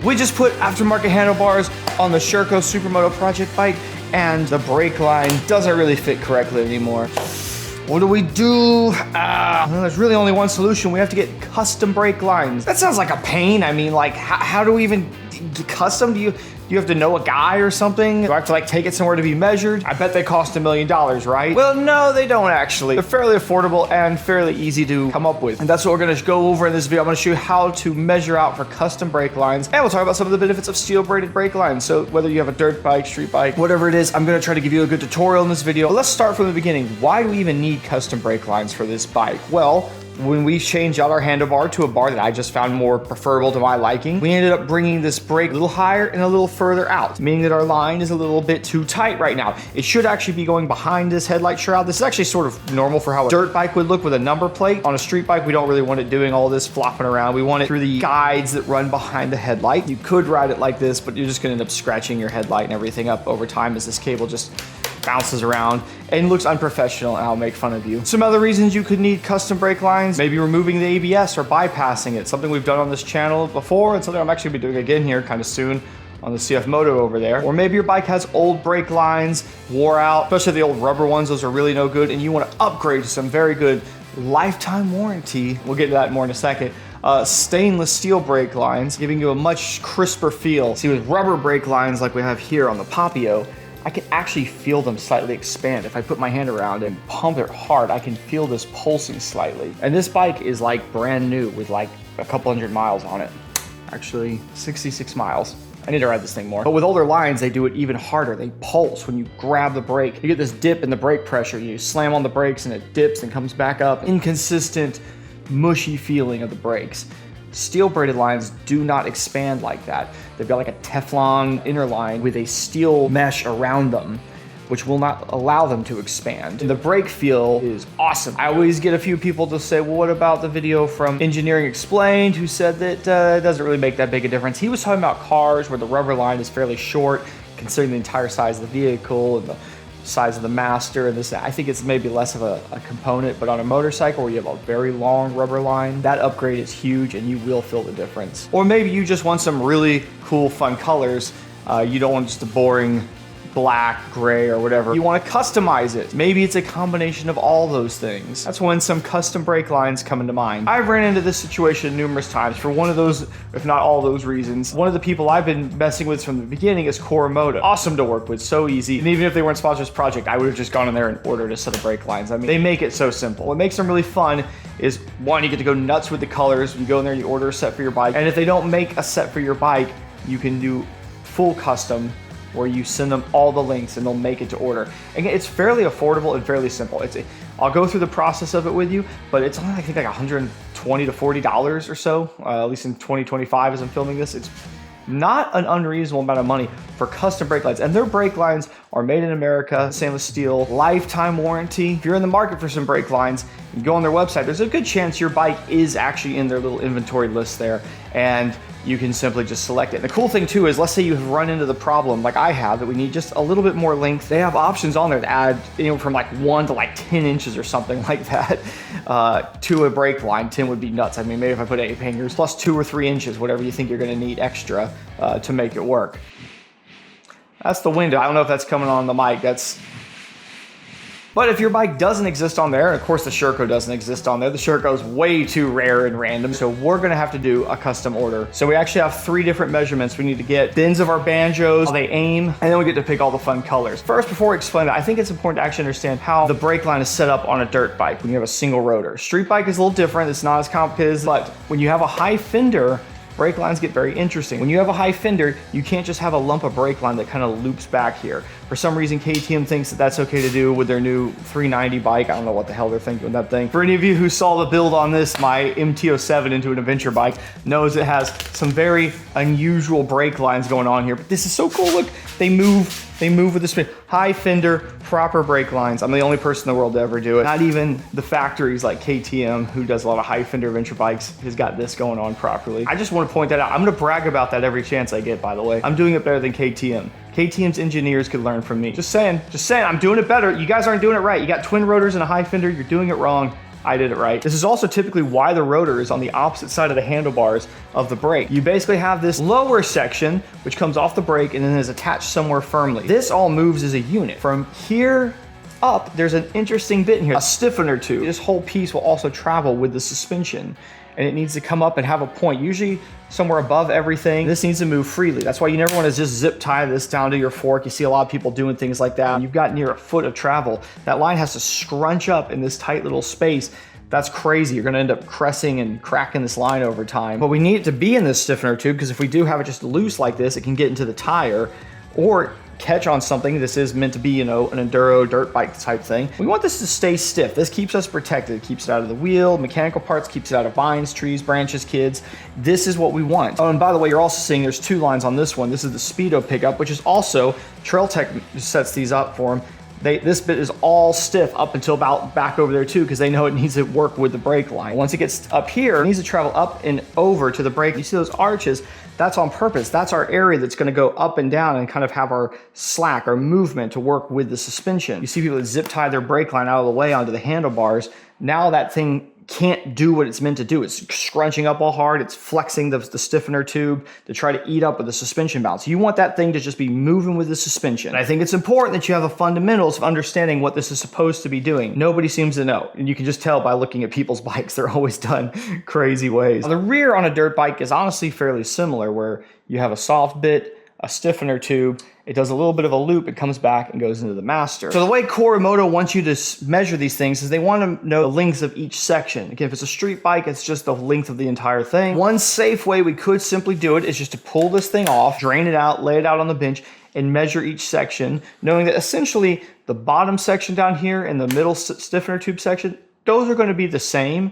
We just put aftermarket handlebars on the Sherco Supermoto project bike, and the brake line doesn't really fit correctly anymore. What do we do? Well, there's really only one solution. We have to get custom brake lines. That sounds like a pain. I mean, like, how do we even get custom? Do you have to know a guy or something? Do I have to like take it somewhere to be measured? I bet they cost $1 million, right? Well, no, they don't actually. They're fairly affordable and fairly easy to come up with. And that's what we're gonna go over in this video. I'm gonna show you how to measure out for custom brake lines. And we'll talk about some of the benefits of steel braided brake lines. So whether you have a dirt bike, street bike, whatever it is, I'm gonna try to give you a good tutorial in this video. But let's start from the beginning. Why do we even need custom brake lines for this bike? Well, when we changed out our handlebar to a bar that I just found more preferable to my liking, we ended up bringing this brake a little higher and a little further out, meaning that our line is a little bit too tight right now. It should actually be going behind this headlight shroud. This is actually sort of normal for how a dirt bike would look with a number plate. On a street bike, we don't really want it doing all this flopping around. We want it through the guides that run behind the headlight. You could ride it like this, but you're just gonna end up scratching your headlight and everything up over time as this cable just bounces around and looks unprofessional, and I'll make fun of you. Some other reasons you could need custom brake lines, maybe removing the ABS or bypassing it, something we've done on this channel before and something I'm actually be doing again here kind of soon on the CF Moto over there. Or maybe your bike has old brake lines, wore out, especially the old rubber ones, those are really no good, and you want to upgrade to some very good lifetime warranty. We'll get to that more in a second. Stainless steel brake lines, giving you a much crisper feel. See, with rubber brake lines like we have here on the Papio, I can actually feel them slightly expand. If I put my hand around and pump it hard, I can feel this pulsing slightly. And this bike is like brand new with like a couple hundred miles on it. Actually, 66 miles. I need to ride this thing more. But with older lines, they do it even harder. They pulse when you grab the brake. You get this dip in the brake pressure. You slam on the brakes and it dips and comes back up. Inconsistent, mushy feeling of the brakes. Steel braided lines do not expand like that. They've got like a Teflon inner line with a steel mesh around them, which will not allow them to expand. The brake feel is awesome. I always get a few people to say, well, what about the video from Engineering Explained who said that it doesn't really make that big a difference. He was talking about cars where the rubber line is fairly short, considering the entire size of the vehicle and the size of the master and this. I think it's maybe less of a component, but on a motorcycle where you have a very long rubber line, that upgrade is huge and you will feel the difference. Or maybe you just want some really cool, fun colors. You don't want just a boring black, gray, or whatever. You want to customize it. Maybe it's a combination of all those things. That's when some custom brake lines come into mind. I've ran into this situation numerous times for one of those, if not all those reasons. One of the people I've been messing with from the beginning is Moto. Awesome to work with, so easy. And even if they weren't sponsored this project, I would have just gone in there and ordered a set of brake lines. I mean, they make it so simple. What makes them really fun is, one, you get to go nuts with the colors. You go in there, you order a set for your bike. And if they don't make a set for your bike, you can do full custom, where you send them all the links and they'll make it to order. Again, it's fairly affordable and fairly simple. I'll go through the process of it with you, but it's only I think like $120 to $40 or so, at least in 2025 as I'm filming this. It's not an unreasonable amount of money for custom brake lines. And their brake lines are made in America, stainless steel, lifetime warranty. If you're in the market for some brake lines, you go on their website, there's a good chance your bike is actually in their little inventory list there, and you can simply just select it. And the cool thing too is, let's say you have run into the problem like I have, that we need just a little bit more length. They have options on there to add from like 1 to like 10 inches or something like that to a brake line. 10 would be nuts. I mean, maybe if I put 8 fingers plus 2 or 3 inches, whatever you think you're gonna need extra to make it work. That's the window. I don't know if that's coming on the mic. But if your bike doesn't exist on there, and of course the Sherco doesn't exist on there, the Sherco is way too rare and random, so we're gonna have to do a custom order. So we actually have 3 different measurements. We need to get bends of our banjos, how they aim, and then we get to pick all the fun colors. First, before we explain that, I think it's important to actually understand how the brake line is set up on a dirt bike when you have a single rotor. Street bike is a little different. It's not as complicated, but when you have a high fender, brake lines get very interesting. When you have a high fender, you can't just have a lump of brake line that kind of loops back here. For some reason, KTM thinks that that's okay to do with their new 390 bike. I don't know what the hell they're thinking with that thing. For any of you who saw the build on this, my MT-07 into an adventure bike, knows it has some very unusual brake lines going on here. But this is so cool. Look, they move with the spin. High fender, proper brake lines. I'm the only person in the world to ever do it. Not even the factories like KTM, who does a lot of high fender adventure bikes, has got this going on properly. I just want to point that out. I'm gonna brag about that every chance I get, by the way. I'm doing it better than KTM. KTM's engineers could learn from me. Just saying, I'm doing it better. You guys aren't doing it right. You got twin rotors and a high fender, you're doing it wrong. I did it right. This is also typically why the rotor is on the opposite side of the handlebars of the brake. You basically have this lower section, which comes off the brake and then is attached somewhere firmly. This all moves as a unit. From here up, there's an interesting bit in here, a stiffener tube. This whole piece will also travel with the suspension, and it needs to come up and have a point, usually somewhere above everything. This needs to move freely. That's why you never want to just zip tie this down to your fork. You see a lot of people doing things like that. When you've got near a foot of travel, that line has to scrunch up in this tight little space. That's crazy. You're gonna end up cressing and cracking this line over time. But we need it to be in this stiffener tube, because if we do have it just loose like this, it can get into the tire or catch on something. This is meant to be, an enduro dirt bike type thing. We want this to stay stiff. This keeps us protected. It keeps it out of the wheel, mechanical parts, keeps it out of vines, trees, branches, kids. This is what we want. Oh, and by the way, you're also seeing there's 2 lines on this one. This is the Speedo pickup, which is also, Trail Tech sets these up for them. This bit is all stiff up until about back over there too, because they know it needs to work with the brake line. Once it gets up here, it needs to travel up and over to the brake. You see those arches? That's on purpose. That's our area that's gonna go up and down and kind of have our slack, our movement to work with the suspension. You see people that zip tie their brake line out of the way onto the handlebars. Now that thing can't do what it's meant to do. It's scrunching up all hard. It's flexing the stiffener tube to try to eat up with the suspension bounce. You want that thing to just be moving with the suspension. And I think it's important that you have the fundamentals of understanding what this is supposed to be doing. Nobody seems to know. And you can just tell by looking at people's bikes. They're always done crazy ways. Now, the rear on a dirt bike is honestly fairly similar, where you have a soft bit, a stiffener tube. It does a little bit of a loop, it comes back and goes into the master. So the way Moto wants you to measure these things is they want to know the lengths of each section. Again, if it's a street bike, it's just the length of the entire thing. One safe way we could simply do it is just to pull this thing off, drain it out, lay it out on the bench, and measure each section, knowing that essentially the bottom section down here and the middle stiffener tube section, those are going to be the same.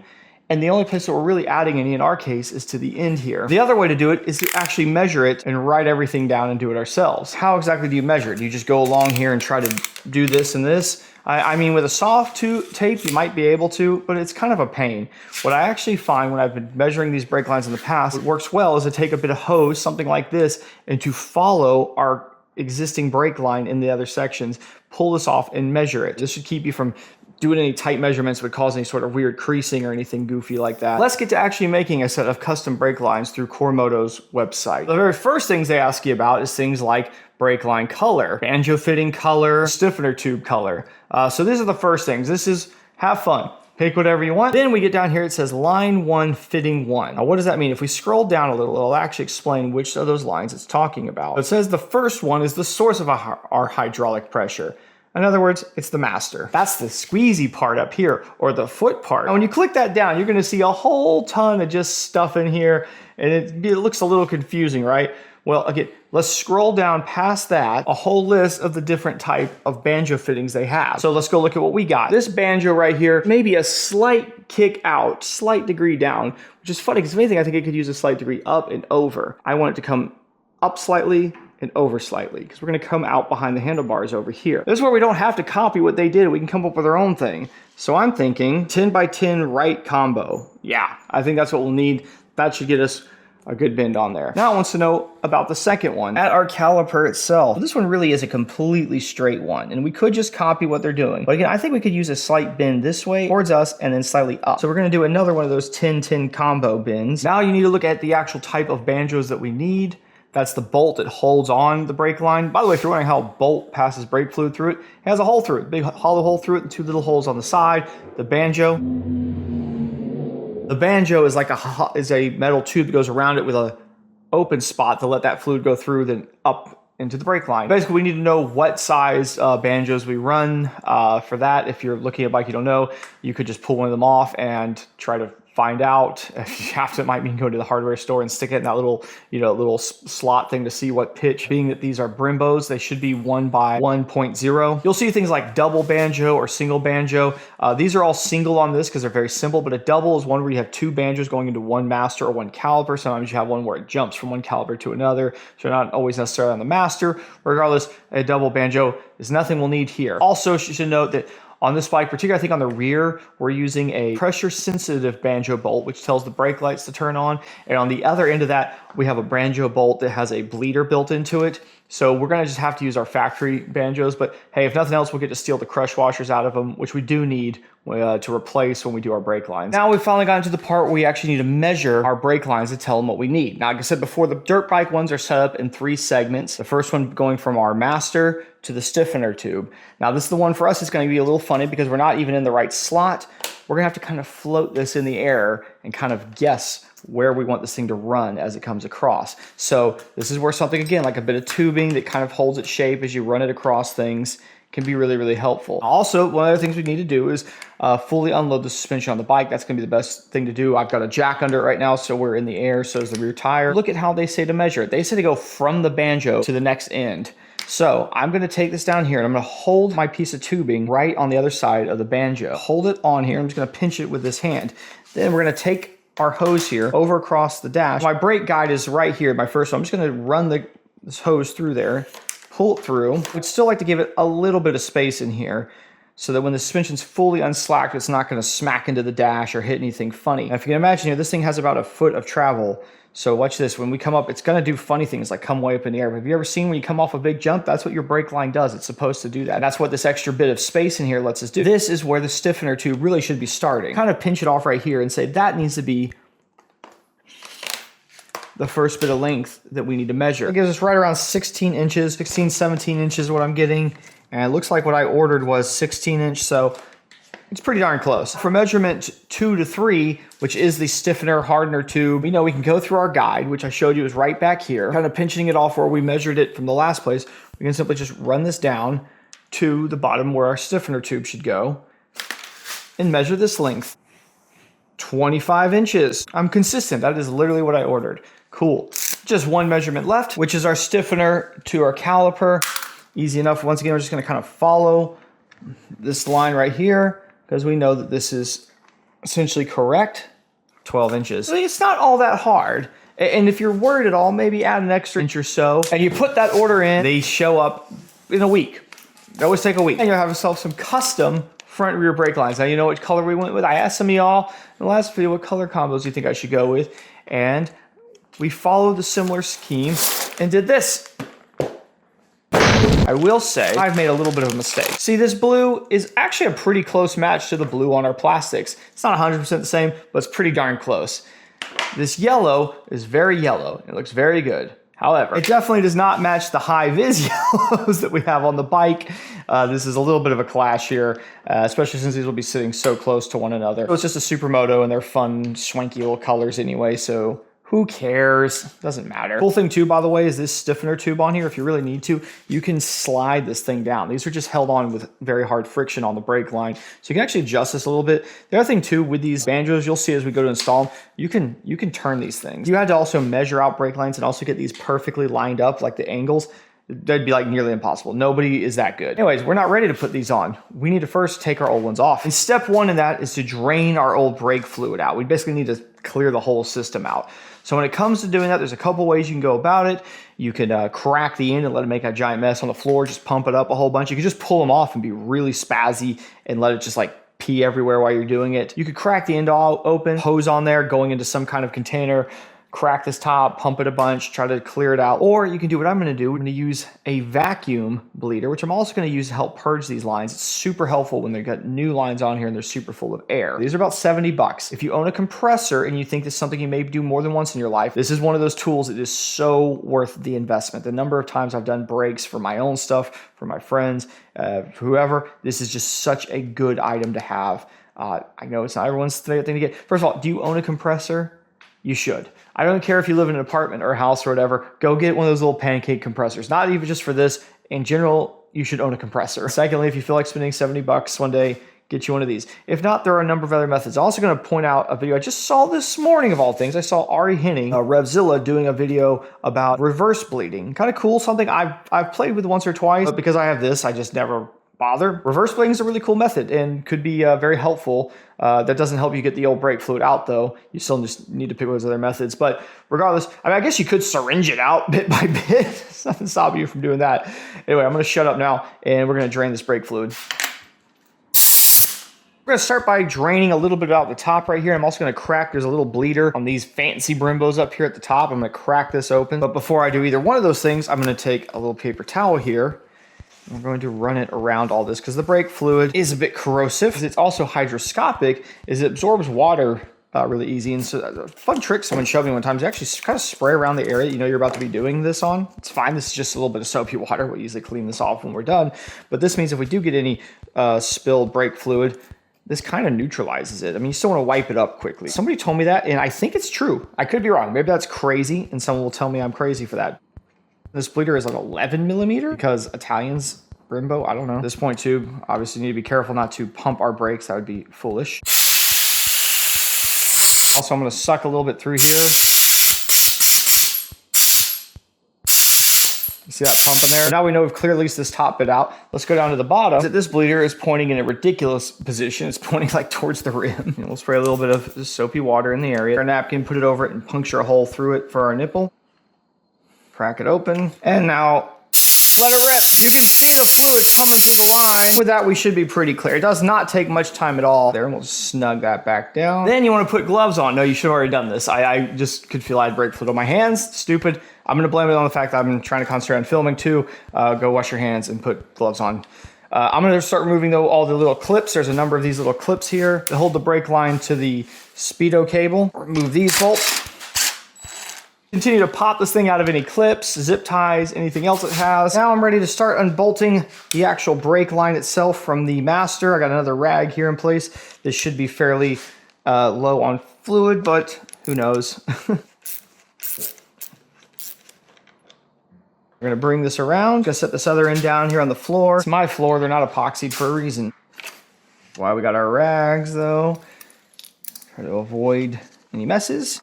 And the only place that we're really adding any in our case is to the end here. The other way to do it is to actually measure it and write everything down and do it ourselves. How exactly do you measure it? Do you just go along here and try to do this and this? I mean, with a soft tape, you might be able to, but it's kind of a pain. What I actually find when I've been measuring these brake lines in the past, what works well is to take a bit of hose, something like this, and to follow our existing brake line in the other sections, pull this off and measure it. This should keep you from doing any tight measurements would cause any sort of weird creasing or anything goofy like that. Let's get to actually making a set of custom brake lines through Moto's website. The very first things they ask you about is things like brake line color, banjo fitting color, stiffener tube color. So these are the first things. This is have fun. Pick whatever you want. Then we get down here, it says line 1, fitting 1. Now what does that mean? If we scroll down a little, it'll actually explain which of those lines it's talking about. It says the first one is the source of our hydraulic pressure. In other words, it's the master. That's the squeezy part up here, or the foot part. Now, when you click that down, you're gonna see a whole ton of just stuff in here, and it looks a little confusing, right? Well, again, let's scroll down past that, a whole list of the different type of banjo fittings they have. So let's go look at what we got. This banjo right here, maybe a slight kick out, slight degree down, which is funny, because if anything, I think it could use a slight degree up and over. I want it to come up slightly, and over slightly, because we're going to come out behind the handlebars over here. This is where we don't have to copy what they did. We can come up with our own thing. So I'm thinking 10 by 10 right combo. Yeah, I think that's what we'll need. That should get us a good bend on there. Now it wants to know about the second one. At our caliper itself, this one really is a completely straight one, and we could just copy what they're doing. But again, I think we could use a slight bend this way towards us and then slightly up. So we're going to do another one of those 10-10 combo bends. Now you need to look at the actual type of banjos that we need. That's the bolt that holds on the brake line. By the way, if you're wondering how a bolt passes brake fluid through it, it has a hole through it, big hollow hole through it, and 2 little holes on the side. The banjo is like a metal tube that goes around it with a open spot to let that fluid go through, then up into the brake line. Basically, we need to know what size banjos we run for that. If you're looking at a bike you don't know, you could just pull one of them off and try to find out. If you have to, it might mean go to the hardware store and stick it in that little, little slot thing to see what pitch. Being that these are Brimbos, they should be 1 by 1.0. You'll see things like double banjo or single banjo. These are all single on this because they're very simple, but a double is one where you have 2 banjos going into one master or one caliper. Sometimes you have one where it jumps from one caliper to another, so not always necessarily on the master. Regardless, a double banjo is nothing we'll need here. Also, you should note that On this bike, particularly I think on the rear, we're using a pressure sensitive banjo bolt, which tells the brake lights to turn on. And on the other end of that, we have a banjo bolt that has a bleeder built into it. So we're gonna just have to use our factory banjos, but hey, if nothing else, we'll get to steal the crush washers out of them, which we do need to replace when we do our brake lines. Now we've finally gotten to the part where we actually need to measure our brake lines to tell them what we need. Now, like I said before, the dirt bike ones are set up in 3 segments. The first one going from our master to the stiffener tube. Now this is the one for us, it's gonna be a little funny because we're not even in the right slot. We're gonna have to kind of float this in the air and kind of guess where we want this thing to run as it comes across. So this is where something, again, like a bit of tubing that kind of holds its shape as you run it across things can be really, really helpful. Also, one of the things we need to do is fully unload the suspension on the bike. That's gonna be the best thing to do. I've got a jack under it right now, so we're in the air, so is the rear tire. Look at how they say to measure it. They say to go from the banjo to the next end. So I'm gonna take this down here and I'm gonna hold my piece of tubing right on the other side of the banjo. Hold it on here, I'm just gonna pinch it with this hand. Then we're gonna take our hose here over across the dash. My brake guide is right here, my first one. I'm just gonna run this hose through there, pull it through. We'd still like to give it a little bit of space in here so that when the suspension's fully unslacked, it's not gonna smack into the dash or hit anything funny. Now, if you can imagine here, this thing has about a foot of travel. So watch this, when we come up, it's gonna do funny things like come way up in the air. Have you ever seen when you come off a big jump? That's what your brake line does. It's supposed to do that. And that's what this extra bit of space in here lets us do. This is where the stiffener tube really should be starting. Kind of pinch it off right here and say that needs to be the first bit of length that we need to measure. It gives us right around 16 inches, 16, 17 inches is what I'm getting. And it looks like what I ordered was 16 inch, so it's pretty darn close. For measurement 2 to 3, which is the stiffener hardener tube, we know we can go through our guide, which I showed you is right back here, kind of pinching it off where we measured it from the last place. We can simply just run this down to the bottom where our stiffener tube should go and measure this length. 25 inches. I'm consistent. That is literally what I ordered. Cool. Just one measurement left, which is our stiffener to our caliper. Easy enough. Once again, we're just going to kind of follow this line right here because we know that this is essentially correct. 12 inches. So it's not all that hard. And if you're worried at all, maybe add an extra inch or so. And you put that order in, they show up in a week. They always take a week. And you'll have yourself some custom front and rear brake lines. Now you know what color we went with. I asked some of y'all in the last video what color combos you think I should go with. And we followed the similar scheme and did this. I will say I've made a little bit of a mistake. See, this blue is actually a pretty close match to the blue on our plastics. It's not 100% the same, but it's pretty darn close. This yellow is very yellow. It looks very good. However, it definitely does not match the high-vis yellows that we have on the bike. This is a little bit of a clash here, especially since these will be sitting so close to one another. It's just a Supermoto and they're fun, swanky little colors anyway, so who cares? Doesn't matter. Cool thing too, by the way, is this stiffener tube on here. If you really need to, you can slide this thing down. These are just held on with very hard friction on the brake line. So you can actually adjust this a little bit. The other thing too, with these banjos, you'll see as we go to install them, you can turn these things. You had to also measure out brake lines and also get these perfectly lined up, like the angles. That'd be like nearly impossible. Nobody is that good. Anyways, we're not ready to put these on. We need to first take our old ones off. And step one in that is to drain our old brake fluid out. We basically need to clear the whole system out. So when it comes to doing that, there's a couple ways you can go about it. You can crack the end and let it make a giant mess on the floor, just pump it up a whole bunch. You can just pull them off and be really spazzy and let it just like pee everywhere while you're doing it. You could crack the end all open, hose on there, going into some kind of container, crack this top, pump it a bunch, try to clear it out. Or you can do what I'm gonna do. I'm gonna use a vacuum bleeder, which I'm also gonna use to help purge these lines. It's super helpful when they've got new lines on here and they're super full of air. These are about 70 bucks. If you own a compressor and you think this is something you may do more than once in your life, this is one of those tools that is so worth the investment. The number of times I've done brakes for my own stuff, for my friends, whoever, this is just such a good item to have. I know it's not everyone's favorite thing to get. First of all, do you own a compressor? You should. I don't care if you live in an apartment or a house or whatever, go get one of those little pancake compressors. Not even just for this. In general, you should own a compressor. Secondly, if you feel like spending 70 bucks one day, get you one of these. If not, there are a number of other methods. I'm also going to point out a video I just saw this morning of all things. I saw Ari Henning, Revzilla, doing a video about reverse bleeding. Kind of cool, something I've played with once or twice, but because I have this, I just never bother. Reverse bleeding is a really cool method and could be very helpful. That doesn't help you get the old brake fluid out though. You still just need to pick those other methods. But regardless, I mean, I guess you could syringe it out bit by bit. There's nothing stopping you from doing that. Anyway, I'm going to shut up now and we're going to drain this brake fluid. We're gonna start by draining a little bit out the top right here. I'm also gonna crack, there's a little bleeder on these fancy Brimbos up here at the top. I'm gonna crack this open. But before I do either one of those things, I'm gonna take a little paper towel here. I'm going to run it around all this because the brake fluid is a bit corrosive. It's also hydroscopic, is it absorbs water really easy. And so a fun trick someone showed me one time is actually kind of spray around the area that you know you're about to be doing this on. It's fine, this is just a little bit of soapy water. We'll usually clean this off when we're done. But this means if we do get any spilled brake fluid, this kind of neutralizes it. I mean, you still want to wipe it up quickly. Somebody told me that, and I think it's true. I could be wrong. Maybe that's crazy, and someone will tell me I'm crazy for that. This bleeder is like 11 millimeter because Italians, Brembo, I don't know. This point tube, obviously need to be careful not to pump our brakes. That would be foolish. Also, I'm going to suck a little bit through here. You see that pumping there? Now we know we've cleared at least this top bit out. Let's go down to the bottom. This bleeder is pointing in a ridiculous position. It's pointing like towards the rim. And we'll spray a little bit of soapy water in the area. Our napkin, put it over it and puncture a hole through it for our nipple. Crack it open. And now let it rip. You can see the fluid coming through the line. With that, we should be pretty clear. It does not take much time at all. There, and we'll just snug that back down. Then you want to put gloves on. No, you should have already done this. I just could feel I had brake fluid on my hands. Stupid. I'm going to blame it on the fact that I've been trying to concentrate on filming too. Go wash your hands and put gloves on. I'm going to start removing though all the little clips. There's a number of these little clips here to hold the brake line to the speedo cable. Remove these bolts. Continue to pop this thing out of any clips, zip ties, anything else it has. Now I'm ready to start unbolting the actual brake line itself from the master. I got another rag here in place. This should be fairly low on fluid, but who knows? We're gonna bring this around. Gonna set this other end down here on the floor. It's my floor, they're not epoxied for a reason. Why we got our rags though. Try to avoid any messes.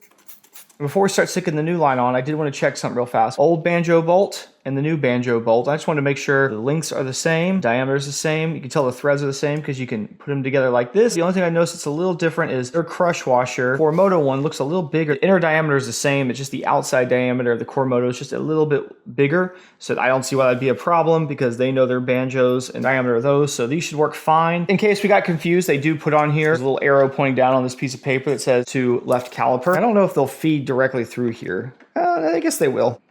Before we start sticking the new line on, I did want to check something real fast. Old banjo bolt and the new banjo bolt. I just wanted to make sure the lengths are the same, diameter is the same. You can tell the threads are the same because you can put them together like this. The only thing I noticed that's a little different is their crush washer for Moto one looks a little bigger. The inner diameter is the same. It's just the outside diameter of the core Moto is just a little bit bigger. So I don't see why that'd be a problem because they know their banjos and diameter of those. So these should work fine. In case we got confused, they do put on here there's a little arrow pointing down on this piece of paper that says to left caliper. I don't know if they'll feed directly through here. I guess they will.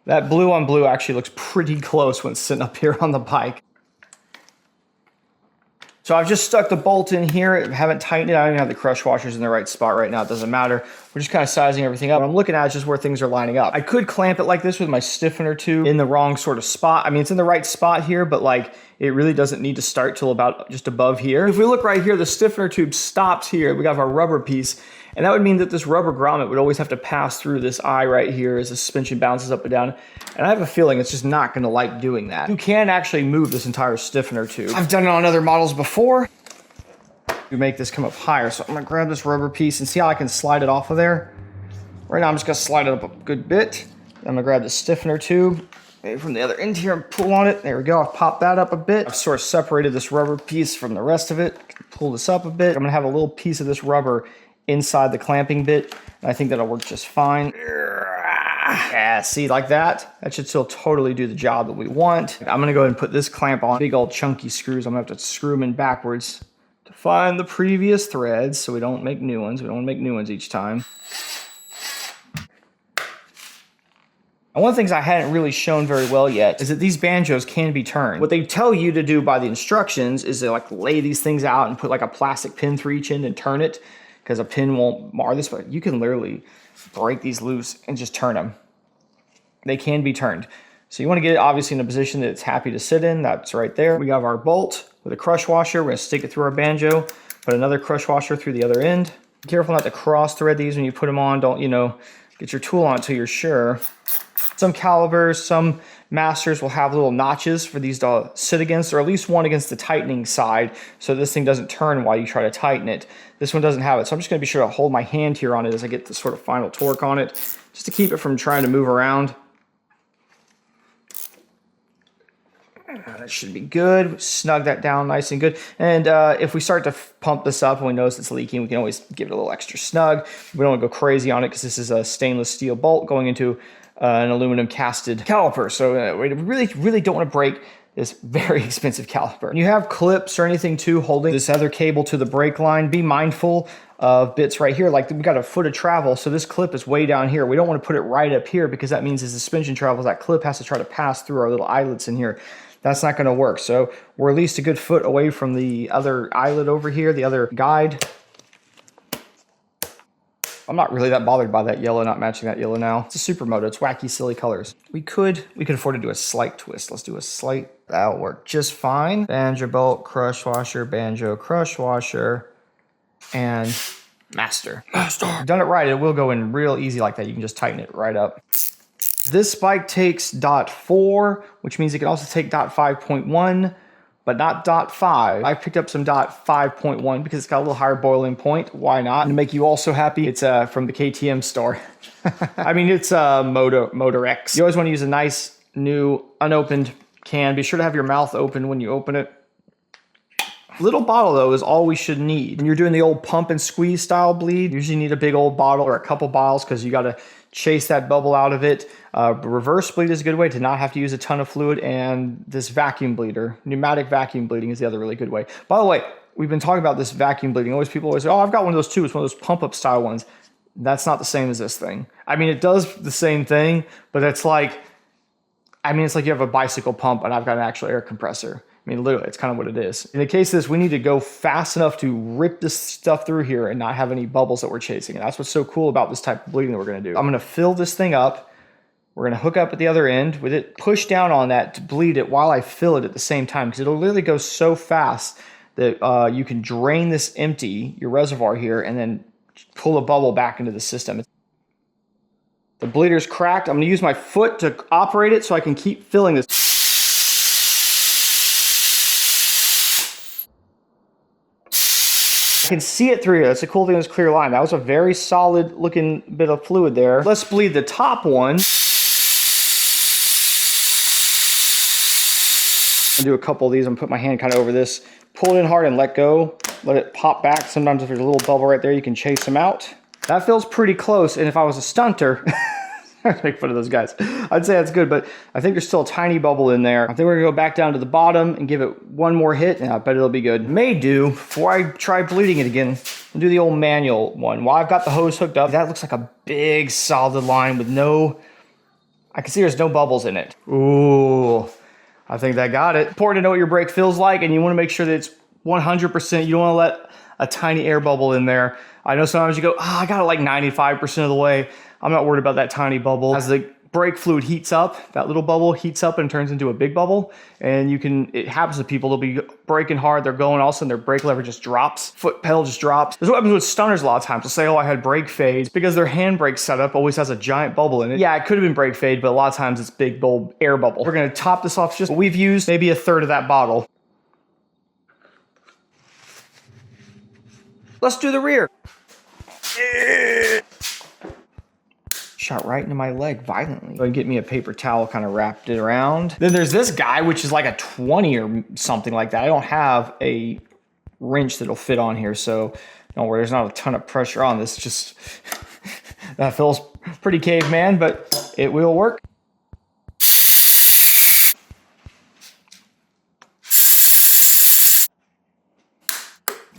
That blue on blue actually looks pretty close when it's sitting up here on the bike. So I've just stuck the bolt in here. I haven't tightened it. I don't even have the crush washers in the right spot right now. It doesn't matter. We're just kind of sizing everything up. What I'm looking at is just where things are lining up. I could clamp it like this with my stiffener tube in the wrong sort of spot. I mean, it's in the right spot here, but like it really doesn't need to start till about just above here. If we look right here, the stiffener tube stops here. We got our rubber piece. And that would mean that this rubber grommet would always have to pass through this eye right here as the suspension bounces up and down. And I have a feeling it's just not going to like doing that. You can actually move this entire stiffener tube. I've done it on other models before. You make this come up higher. So I'm going to grab this rubber piece and see how I can slide it off of there. Right now I'm just going to slide it up a good bit. I'm going to grab the stiffener tube maybe from the other end here and pull on it. There we go. I've popped that up a bit. I've sort of separated this rubber piece from the rest of it. Pull this up a bit. I'm going to have a little piece of this rubber inside the clamping bit, and I think that'll work just fine. Yeah, see, like that? That should still totally do the job that we want. I'm gonna go ahead and put this clamp on. Big old chunky screws. I'm gonna have to screw them in backwards to find the previous threads so we don't make new ones. We don't wanna make new ones each time. And one of the things I hadn't really shown very well yet is that these banjos can be turned. What they tell you to do by the instructions is to like lay these things out and put like a plastic pin through each end and turn it, because a pin won't mar this, but you can literally break these loose and just turn them. They can be turned. So you want to get it obviously in a position that it's happy to sit in. That's right there. We have our bolt with a crush washer. We're going to stick it through our banjo, put another crush washer through the other end. Be careful not to cross thread these when you put them on. Don't, get your tool on until you're sure. Some calibers, some masters will have little notches for these to sit against, or at least one against the tightening side, so this thing doesn't turn while you try to tighten it. This one doesn't have it, so I'm just going to be sure to hold my hand here on it as I get the sort of final torque on it, just to keep it from trying to move around. That should be good. Snug that down nice and good. And if we start to pump this up and we notice it's leaking, we can always give it a little extra snug. We don't want to go crazy on it because this is a stainless steel bolt going into an aluminum casted caliper. So we really don't want to break this very expensive caliper. When you have clips or anything too holding this other cable to the brake line, be mindful of bits right here. Like we got a foot of travel, so this clip is way down here. We don't want to put it right up here because that means as the suspension travels, that clip has to try to pass through our little eyelets in here. That's not going to work. So we're at least a good foot away from the other eyelet over here, the other guide. I'm not really that bothered by that yellow not matching that yellow now. It's a Supermoto. It's wacky, silly colors. We could afford to do a slight twist. Let's do a slight. That'll work just fine. Banjo bolt, crush washer, banjo crush washer, and master. Master. Done it right, it will go in real easy like that. You can just tighten it right up. This bike takes .4, which means it can also take .5.1. but not .5. I picked up some .5.1 because it's got a little higher boiling point. Why not? And to make you also happy, it's from the KTM store. I mean, it's Moto X. You always want to use a nice, new, unopened can. Be sure to have your mouth open when you open it. Little bottle, though, is all we should need. When you're doing the old pump and squeeze style bleed, you usually need a big old bottle or a couple bottles because you got to chase that bubble out of it. Reverse bleed is a good way to not have to use a ton of fluid, and this vacuum bleeder, pneumatic vacuum bleeding, is the other really good way. By the way, we've been talking about this vacuum bleeding. People always say, oh, I've got one of those too. It's one of those pump up style ones. That's not the same as this thing. I mean, it does the same thing, but it's like, it's like you have a bicycle pump and I've got an actual air compressor. I mean, literally, it's kind of what it is. In the case of this, we need to go fast enough to rip this stuff through here and not have any bubbles that we're chasing. And that's what's so cool about this type of bleeding that we're going to do. I'm going to fill this thing up. We're going to hook up at the other end with it, push down on that to bleed it while I fill it at the same time, because it'll literally go so fast that you can drain this empty, your reservoir here, and then pull a bubble back into the system. The bleeder's cracked. I'm going to use my foot to operate it so I can keep filling this. I can see it through here. That's the cool thing with this clear line. That was a very solid looking bit of fluid there. Let's bleed the top one. I'll do a couple of these. I'm gonna put my hand kind of over this. Pull it in hard and let go. Let it pop back. Sometimes if there's a little bubble right there, you can chase them out. That feels pretty close. And if I was a stunter, I make fun of those guys, I'd say that's good, but I think there's still a tiny bubble in there. I think we're gonna go back down to the bottom and give it one more hit, and I bet it'll be good. May do, before I try bleeding it again, I'll do the old manual one. While I've got the hose hooked up, that looks like a big solid line with no, I can see there's no bubbles in it. Ooh, I think that got it. Important to know what your brake feels like, and you wanna make sure that it's 100%. You don't wanna let a tiny air bubble in there. I know sometimes you go, I got it like 95% of the way. I'm not worried about that tiny bubble. As the brake fluid heats up, that little bubble heats up and turns into a big bubble. And it happens to people, they'll be braking hard, they're going, all of a sudden their brake lever just drops, foot pedal just drops. This is what happens with stunners a lot of times. They'll say, oh, I had brake fade. It's because their handbrake setup always has a giant bubble in it. Yeah, it could have been brake fade, but a lot of times it's big, bold air bubble. We're gonna top this off just, we've used maybe a third of that bottle. Let's do the rear. Shot right into my leg violently. Go and get me a paper towel, kind of wrapped it around. Then there's this guy, which is like a 20 or something like that. I don't have a wrench that'll fit on here, so don't worry, there's not a ton of pressure on this. Just, that feels pretty caveman, but it will work.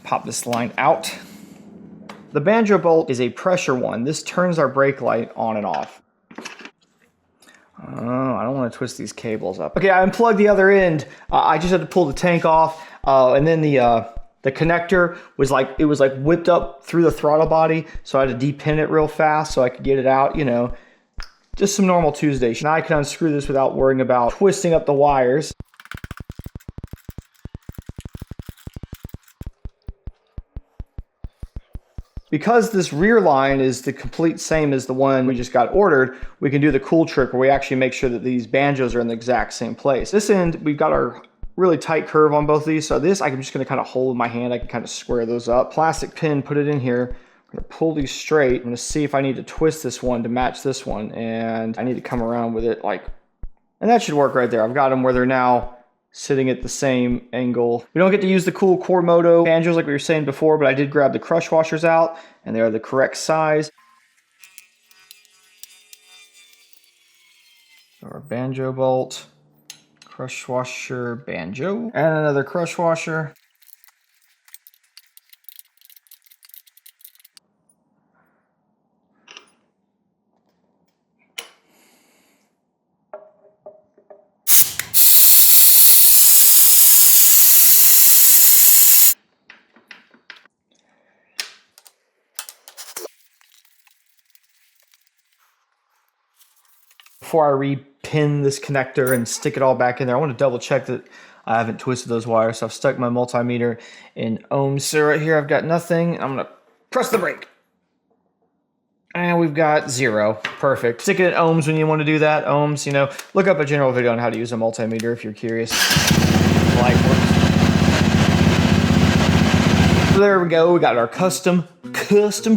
Pop this line out. The banjo bolt is a pressure one. This turns our brake light on and off. Oh, I don't want to twist these cables up. Okay, I unplugged the other end. I just had to pull the tank off, and then the connector was like, it was like whipped up through the throttle body, so I had to depin it real fast so I could get it out, you know. Just some normal Tuesday. Now I can unscrew this without worrying about twisting up the wires. Because this rear line is the complete same as the one we just got ordered, we can do the cool trick where we actually make sure that these banjos are in the exact same place. This end, we've got our really tight curve on both of these. So this, I'm just gonna kind of hold with my hand. I can kind of square those up. Plastic pin, put it in here. I'm gonna pull these straight. I'm gonna see if I need to twist this one to match this one. And I need to come around with it like, and that should work right there. I've got them where they're now sitting at the same angle. We don't get to use the cool core Moto banjos like we were saying before, but I did grab the crush washers out and they are the correct size. Our banjo bolt, Crush washer banjo. And another crush washer. Before I re-pin this connector and stick it all back in there, I want to double check that I haven't twisted those wires. So I've stuck my multimeter in ohms. So right here I've got nothing. I'm going to press the brake. And we've got 0. Perfect. Stick it in ohms when you want to do that. Ohms, you know, look up a general video on how to use a multimeter if you're curious. Light works. So there we go. We got our custom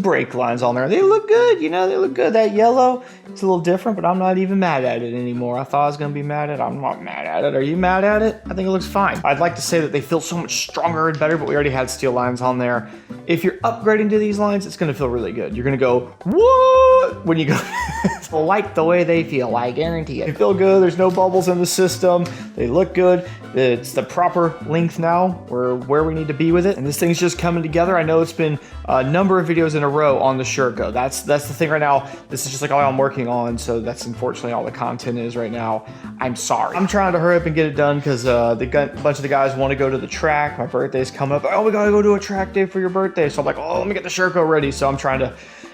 brake lines on there. They look good, you know, they look good. That yellow, it's a little different, but I'm not even mad at it anymore. I thought I was gonna be mad at it. I'm not mad at it. Are you mad at it? I think it looks fine. I'd like to say that they feel so much stronger and better, but we already had steel lines on there. If you're upgrading to these lines, it's gonna feel really good. You're gonna go, what? When you go, like the way they feel, I guarantee it. They feel good, there's no bubbles in the system. They look good. It's the proper length now. We're where we need to be with it. And this thing's just coming together. I know it's been a number of videos in a row on the Sherco. That's the thing right now. This is just like all I'm working on. So that's unfortunately all the content is right now. I'm sorry. I'm trying to hurry up and get it done because a bunch of the guys want to go to the track. My birthday's coming up. Oh, we gotta go to a track day for your birthday. So I'm like, oh, let me get the Sherco ready. So I'm trying to,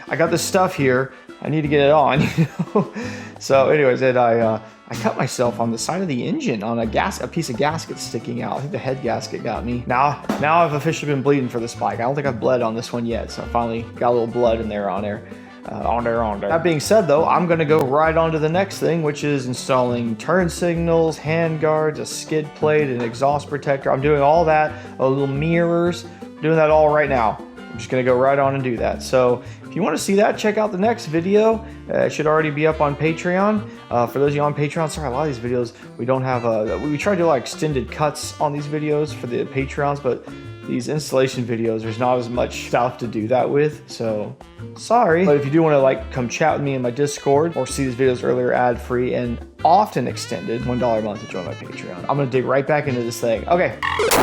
I got this stuff here. I need to get it on, you know? So anyways, I cut myself on the side of the engine on a piece of gasket sticking out. I think the head gasket got me. Now I've officially been bleeding for this bike. I don't think I've bled on this one yet, so I finally got a little blood in there on there. That being said though, I'm gonna go right on to the next thing, which is installing turn signals, hand guards, a skid plate, an exhaust protector. I'm doing all that, little mirrors, doing that all right now. I'm just gonna go right on and do that. So if you want to see that, check out the next video. It should already be up on Patreon. For those of you on Patreon, sorry, a lot of these videos, we don't have, we try to do like extended cuts on these videos for the Patreons, but these installation videos, there's not as much stuff to do that with, so sorry. But if you do want to like come chat with me in my Discord or see these videos earlier ad-free and often extended, $1 a month to join my Patreon. I'm gonna dig right back into this thing. Okay.